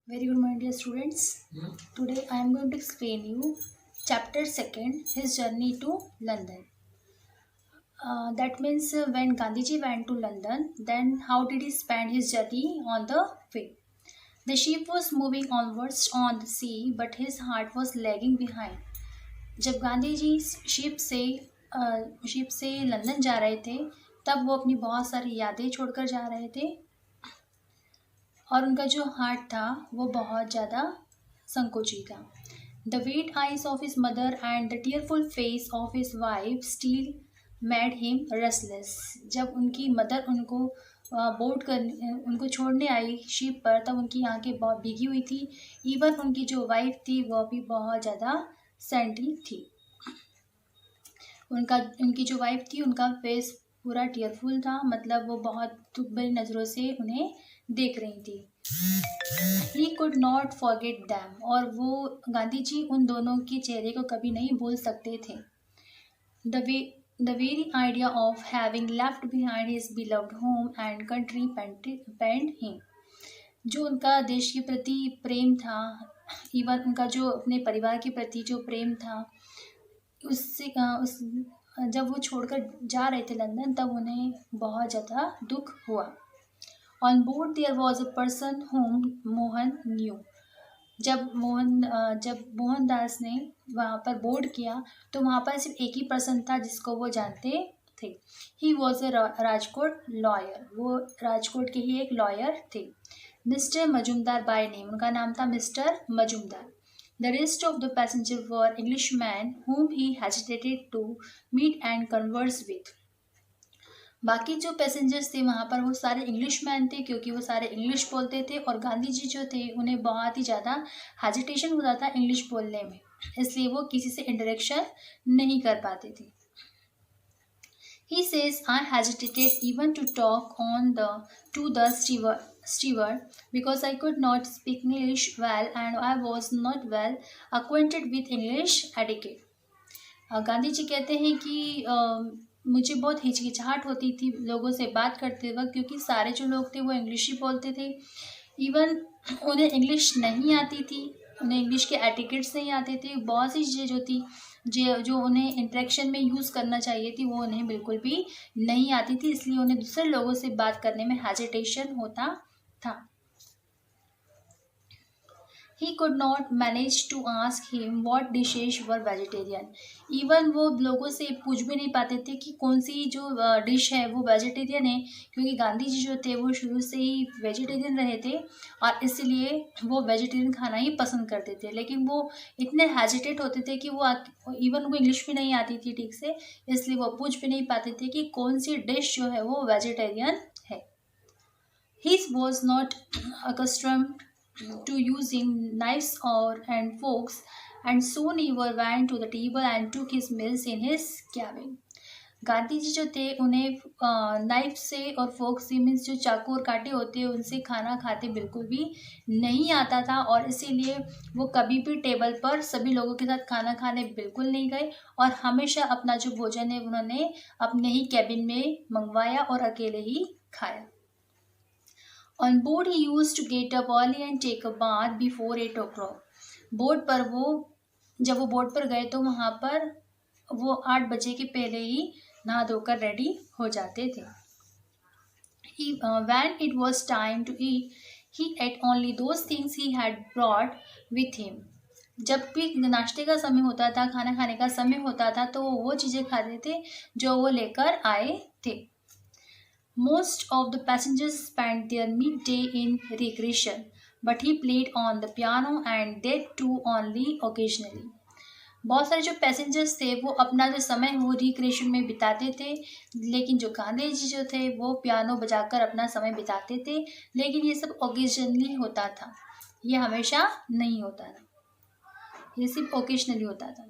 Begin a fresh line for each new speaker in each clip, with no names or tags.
Very good, my dear students. Today I am going to explain you chapter second, his journey to London. That means when Gandhiji went to London, then how did he spend his journey on the way? The ship was moving onwards on the sea, but his heart was lagging behind. जब Gandhi ji ship से London जा रहे थे, तब वो अपनी बहुत सारी यादें छोड़कर जा रहे थे और उनका जो हार्ट था वो बहुत ज़्यादा संकोची था. The wet eyes of his mother and the tearful face of his wife still made him restless. जब उनकी मदर उनको छोड़ने आई शिप पर, तब उनकी आंखें बहुत भीगी हुई थी. इवन उनकी जो वाइफ थी वो भी बहुत ज़्यादा सैडी थी. उनकी जो वाइफ थी उनका फेस पूरा टीयरफुल था, मतलब वो बहुत दुख भरी नज़रों से उन्हें देख रही थी. He could not forget them, और वो गांधी जी उन दोनों के चेहरे को कभी नहीं भूल सकते थे. The very idea of having left behind his beloved home and country pained him. जो उनका देश के प्रति प्रेम था, इवन उनका जो अपने परिवार के प्रति जो प्रेम था, जब वो छोड़कर जा रहे थे लंदन, तब उन्हें बहुत ज़्यादा दुख हुआ. On board there was a person whom Mohan knew. जब मोहनदास ने वहाँ पर बोर्ड किया, तो वहाँ पर सिर्फ एक ही पर्सन था जिसको वो जानते थे. He was a Rajkot lawyer. वो राजकोट के ही एक लॉयर थे. मिस्टर मजुमदार बाय नेम, उनका नाम था mister Majumdar. The rest of the passengers were Englishmen whom he hesitated to meet and converse with. बाकी जो पैसेंजर्स थे वहाँ पर वो सारे इंग्लिश मैन थे, क्योंकि वो सारे इंग्लिश बोलते थे और गांधी जी जो थे उन्हें बहुत ही ज़्यादा हेजिटेशन होता था इंग्लिश बोलने में, इसलिए वो किसी से इंटरेक्शन नहीं कर पाते थे. He says, I hesitated even to talk to the steward because I could not speak English well and I was not well acquainted with English etiquette. Gandhi ji कहते हैं कि मुझे बहुत हिचकिचाहट होती थी लोगों से बात करते वक्त, क्योंकि सारे जो लोग थे वो इंग्लिश ही बोलते थे. इवन उन्हें इंग्लिश नहीं आती थी, उन्हें इंग्लिश के एटिकेट्स नहीं आते थे. बहुत सी चीज़ें जो थी जो उन्हें इंटरेक्शन में यूज़ करना चाहिए थी वो उन्हें बिल्कुल भी नहीं आती थी, इसलिए उन्हें दूसरे लोगों से बात करने में हेजिटेशन होता था. He could not manage to ask him what dishes were vegetarian. Even वो लोगों से पूछ भी नहीं पाते थे कि कौन सी जो डिश है वो वेजिटेरियन है, क्योंकि गांधी जी जो थे वो शुरू से ही वेजिटेरियन रहे थे और इसलिए वो वेजिटेरियन खाना ही पसंद करते थे. लेकिन वो इतने हेजिटेट होते थे कि इवन वो इंग्लिश भी नहीं आती थी ठीक से, इसलिए वो पूछ भी नहीं पाते थे कि कौन सी डिश जो है वो वेजिटेरियन है. He was not accustomed to using knives and forks, and soon he went to the table and took his meals in his cabin. Gandhi ji जो थे उन्हें नाइफ से और फोर्क से, मीन्स जो चाकू और कांटे होते हैं उनसे खाना खाते बिल्कुल भी नहीं आता था, और इसीलिए वो कभी भी टेबल पर सभी लोगों के साथ खाना खाने बिल्कुल नहीं गए और हमेशा अपना जो भोजन है उन्होंने अपने ही कैबिन में मंगवाया और अकेले ही खाया. On board he used to get up early and take a bath before 8 o'clock. जब वो बोर्ड पर गए तो वहाँ पर वो 8 बजे के पहले ही नहा धोकर रेडी हो जाते थे. When it was time to eat, he ate only those things he had brought with him. जब भी नाश्ते का समय होता था, खाना खाने का समय होता था, तो वो चीज़ें खाते थे जो वो लेकर आए थे. Most of the passengers spent their midday in recreation, but he played on the piano and that too only occasionally. बहुत सारे जो पैसेंजर्स थे वो अपना जो समय वो रिक्रिएशन में बिताते थे, लेकिन जो गांधी जी जो थे वो पियानो बजाकर अपना समय बिताते थे, लेकिन ये सब ओकेजनली होता था, ये हमेशा नहीं होता था, ये सिर्फ ओकेजनली होता था.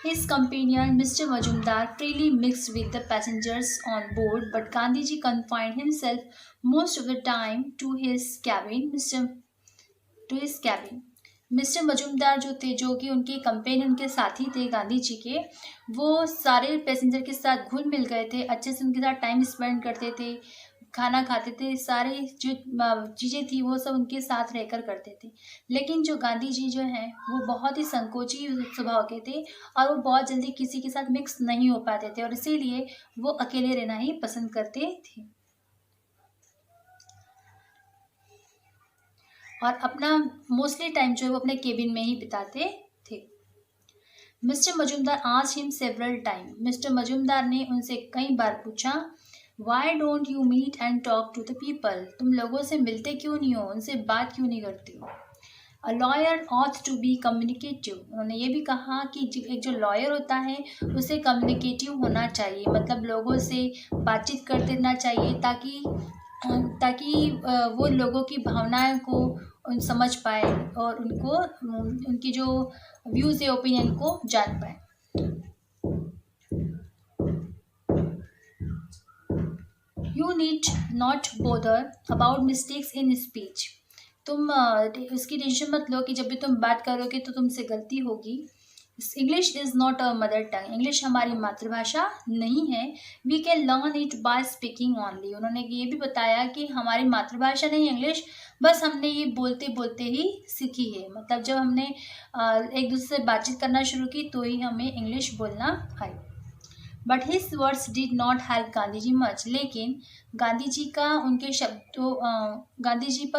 His companion, Mr. Majumdar, freely mixed with the passengers on board, but Gandhiji confined himself most of the time to his cabin. Mister Majumdar जो थे, जो कि उनके कंपेनियन के साथी थे गांधी जी के, वो सारे पैसेंजर के साथ घुल मिल गए थे, अच्छे से उनके साथ टाइम स्पेंड करते थे, खाना खाते थे, सारी जो चीज़ें थी वो सब उनके साथ रहकर करते थे। लेकिन जो गांधी जी जो हैं वो बहुत ही संकोची स्वभाव के थे और वो बहुत जल्दी किसी के साथ मिक्स नहीं हो पाते थे और इसीलिए वो अकेले रहना ही पसंद करते थे और अपना मोस्टली टाइम जो है वो अपने केबिन में ही बिताते थे। Mister Majumdar asked him several time, mister Majumdar ने उनसे कई बार पूछा, why don't you meet and talk to the people, तुम लोगों से मिलते क्यों नहीं हो, उनसे बात क्यों नहीं करते हो। A lawyer ought to be communicative, उन्होंने ये भी कहा कि एक जो लॉयर होता है उसे कम्युनिकेटिव होना चाहिए, मतलब लोगों से बातचीत करते रहना चाहिए ताकि वो लोगों की भावनाएं को समझ पाए और उनको उनकी जो व्यूज़ या ओपिनियन को जान पाए। You need not bother about mistakes in speech, तुम उसकी टेंशन मत लो कि जब भी तुम बात करोगे तो तुमसे गलती होगी। English is not a mother tongue, English हमारी मातृभाषा नहीं है। We can learn it by speaking only, उन्होंने ये भी बताया कि हमारी मातृभाषा नहीं है इंग्लिश, बस हमने ये बोलते बोलते ही सीखी है, मतलब जब हमने एक दूसरे से बातचीत करना शुरू की तो ही हमें इंग्लिश बोलना आई। But his words did not help Gandhi ji much, लेकिन गांधी जी पर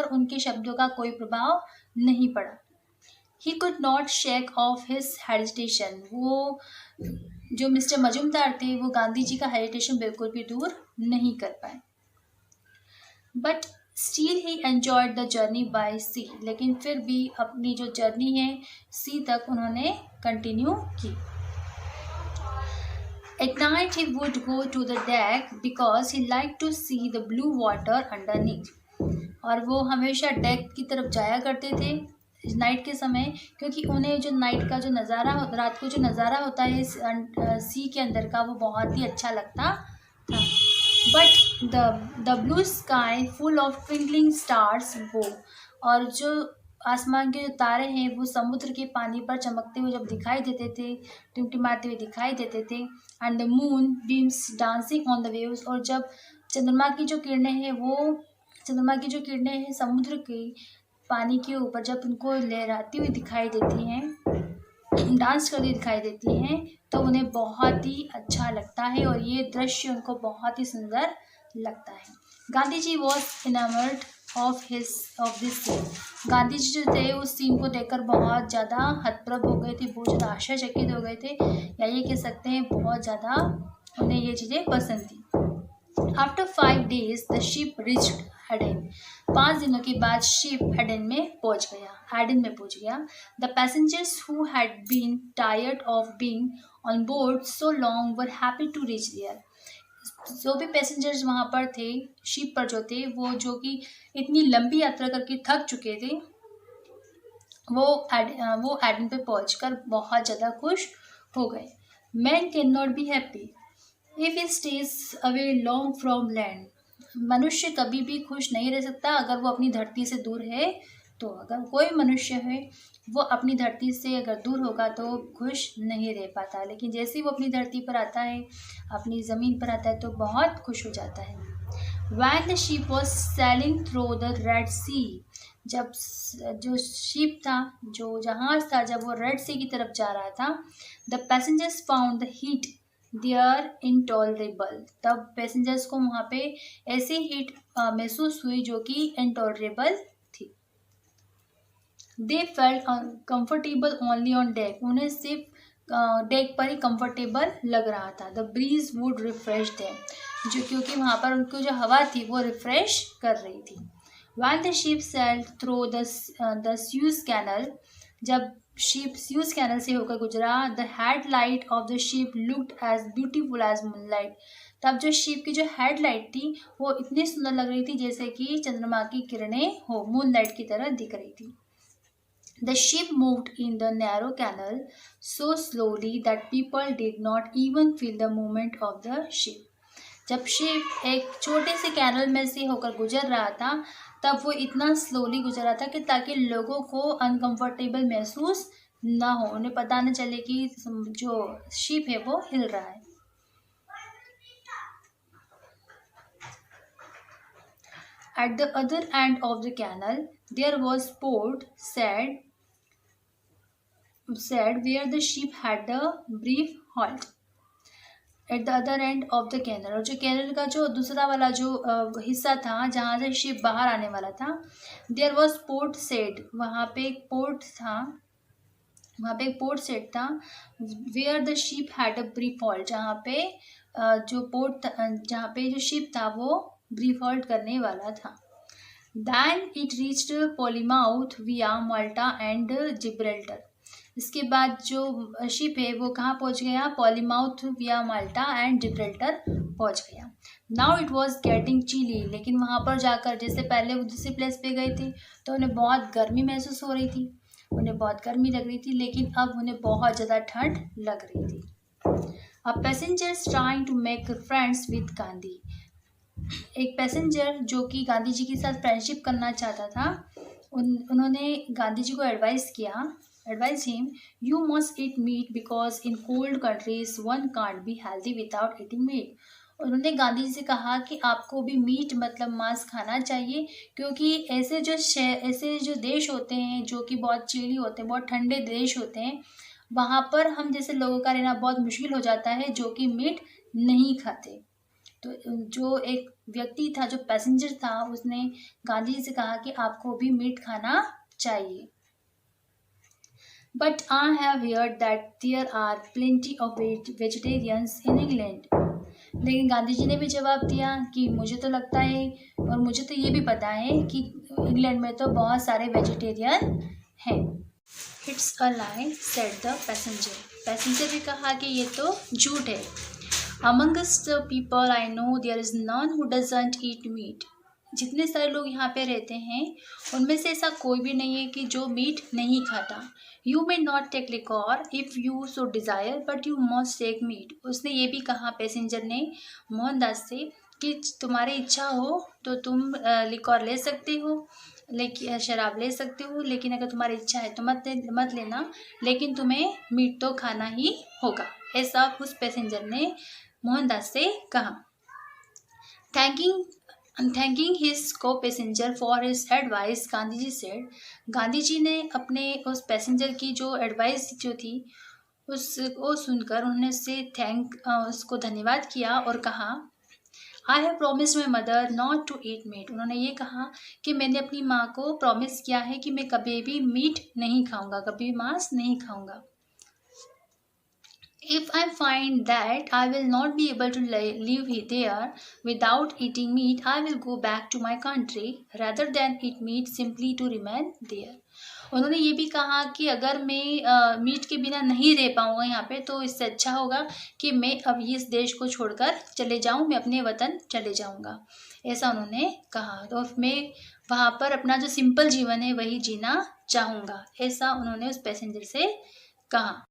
उनके शब्दों का कोई प्रभाव नहीं पड़ा। He could not shake of his hesitation, वो जो मिस्टर मजुमदार थे वो गांधी जी का हेजिटेशन बिल्कुल भी दूर नहीं कर पाए। But still he enjoyed the journey by sea, लेकिन फिर भी अपनी जो जर्नी है सी तक उन्होंने कंटिन्यू की। At night he would go to the deck because he liked to see the blue water underneath, और वो हमेशा डेक की तरफ जाया करते थे नाइट के समय, क्योंकि उन्हें जो नाइट का जो नज़ारा रात को जो नज़ारा होता है सी के अंदर का वो बहुत ही अच्छा लगता था। But the blue sky full of twinkling stars, वो और जो आसमान के जो तारे हैं वो समुद्र के पानी पर चमकते हुए जब दिखाई देते थे, टिमटिमाते हुए दिखाई देते थे। And the moon beams dancing on the waves, और जब चंद्रमा की जो किरणें हैं समुद्र के पानी के ऊपर जब उनको लहराती हुई दिखाई देती हैं, डांस करती दिखाई देती हैं, तो उन्हें बहुत ही अच्छा लगता है और ये दृश्य उनको बहुत ही सुंदर लगता है। Gandhi ji was enamoured of this scene, Gandhi ji जो थे उस सीन को देखकर बहुत ज़्यादा हतप्रभ हो गए थे, बहुत ज़्यादा आश्चर्यचकित हो गए थे, या ये कह सकते हैं बहुत ज़्यादा उन्हें ये चीज़ें पसंद थी। After 5 days the ship reached Aden, 5 दिनों के बाद शिप एडेन में पहुंच गया। The passengers who had been tired of being on board so long were happy to reach there, जो भी पैसेंजर्स वहाँ पर थे शिप पर जो थे वो जो कि इतनी लंबी यात्रा करके थक चुके थे, वो एडन पे पहुंचकर बहुत ज़्यादा खुश हो गए। Man can not be happy if he stays away long from land, मनुष्य कभी भी खुश नहीं रह सकता अगर वो अपनी धरती से दूर है। तो अगर कोई मनुष्य है वो अपनी धरती से अगर दूर होगा तो खुश नहीं रह पाता, लेकिन जैसे ही वो अपनी धरती पर आता है, अपनी ज़मीन पर आता है, तो बहुत खुश हो जाता है। When the ship was sailing through the Red Sea, जब जो शिप था, जो जहाज था, जब वो रेड सी की तरफ जा रहा था, the passengers found the heat there intolerable, तब पैसेंजर्स को वहाँ पे ऐसी हीट महसूस हुई जो कि इंटॉलरेबल थी। They felt comfortable only on deck, उन्हें सिर्फ डेक पर ही कंफर्टेबल लग रहा था। The breeze would refresh them, जो क्योंकि वहाँ पर उनको जो हवा थी वो रिफ्रेश कर रही थी। When the ship sailed through the Suez Canal, जब शिप स्यूज कैनल से होकर गुजरा, the headlight of the ship looked as beautiful as moonlight, तब जो शिप की जो हेडलाइट थी वो इतनी सुंदर लग रही थी जैसे कि चंद्रमा की किरणें हो, मूनलाइट की तरह दिख रही थी। The ship moved in the narrow canal so slowly that people did not even feel the movement of the ship. जब शिप एक छोटे से कैनल में से होकर गुजर रहा था तब वो इतना स्लोली गुजर रहा था कि ताकि लोगों को अनकंफर्टेबल महसूस ना हो, उन्हें पता न चले कि जो शिप है वो हिल रहा है। At the other end of the canal there was port said where the ship had a brief halt. At the other end of the canal, और जो कैनल का जो दूसरा वाला जो हिस्सा था जहाँ से शिप बाहर आने वाला था, देयर वॉज पोर्ट सेट, वहाँ पे एक पोर्ट सेट था, where the ship had a brief halt, जहाँ पे जो शिप था वो ब्रीफ हॉल्ट करने वाला था. दैन इट रीच्ड पॉलीमाउथ विया माल्टा एंड जिब्राल्टर. इसके बाद जो शिप है वो कहाँ पहुँच गया? पॉलीमाउथ विया माल्टा एंड जिब्राल्टर पहुँच गया. Now it was getting chilly, लेकिन वहाँ पर जाकर जैसे पहले वो दूसरी प्लेस पे गए थे तो उन्हें बहुत गर्मी महसूस हो रही थी, उन्हें बहुत गर्मी लग रही थी, लेकिन अब उन्हें बहुत ज़्यादा ठंड लग रही थी. A passengers trying to make friends with Gandhi. एक पैसेंजर जो कि गांधी जी के साथ फ्रेंडशिप करना चाहता था, उन्होंने गांधी जी को advice him, you must eat meat because in cold countries one can't be healthy without eating meat. उन्होंने गांधी जी से कहा कि आपको भी मीट मतलब मांस खाना चाहिए, क्योंकि ऐसे जो देश होते हैं जो कि बहुत चिली होते हैं, बहुत ठंडे देश होते हैं, वहाँ पर हम जैसे लोगों का रहना बहुत मुश्किल हो जाता है जो कि मीट नहीं खाते. तो जो एक व्यक्ति था, जो पैसेंजर था, उसने गांधी जी से कहा कि आपको भी मीट खाना चाहिए. But I have heard that there are plenty of vegetarians in England. लेकिन गांधी जी ने भी जवाब दिया कि मुझे तो लगता है और मुझे तो ये भी पता है कि इंग्लैंड में तो बहुत सारे वेजिटेरियन हैं. It's a lie, said the passenger. Passenger ने कहा कि ये तो झूठ है. Amongst the people I know there is none who doesn't eat meat. जितने सारे लोग यहाँ पे रहते हैं उनमें से ऐसा कोई भी नहीं है कि जो मीट नहीं खाता. You may not take liquor if you so desire but you must take meat. उसने ये भी कहा, पैसेंजर ने, मोहनदास से, कि तुम्हारी इच्छा हो तो तुम लिकॉर ले सकते हो, लेकिन शराब ले सकते हो, लेकिन अगर तुम्हारी इच्छा है तो मत लेना, लेकिन तुम्हें मीट तो खाना ही होगा. ऐसा उस पैसेंजर ने मोहनदास से कहा. Thanking his co-passenger for his advice, Gandhi ji said. Gandhi ji ने अपने उस पैसेंजर की जो एडवाइस जो थी उसको सुनकर उन्होंने उसको धन्यवाद किया और कहा, I have promised my mother not to eat meat. उन्होंने ये कहा कि मैंने अपनी माँ को प्रॉमिस किया है कि मैं कभी भी मीट नहीं खाऊंगा, कभी मांस नहीं खाऊंगा. If I find that I will not be able to live there without eating meat, I will go back to my country rather than eat meat simply to remain there. उन्होंने ये भी कहा कि अगर मैं मीट के बिना नहीं रह पाऊँगा यहाँ पे, तो इससे अच्छा होगा कि मैं अब इस देश को छोड़कर चले जाऊँ, मैं अपने वतन चले जाऊँगा. ऐसा उन्होंने कहा. तो मैं वहाँ पर अपना जो सिंपल जीवन है वही जीना चाहूँगा, ऐसा उन्होंने उस पैसेंजर से कहा.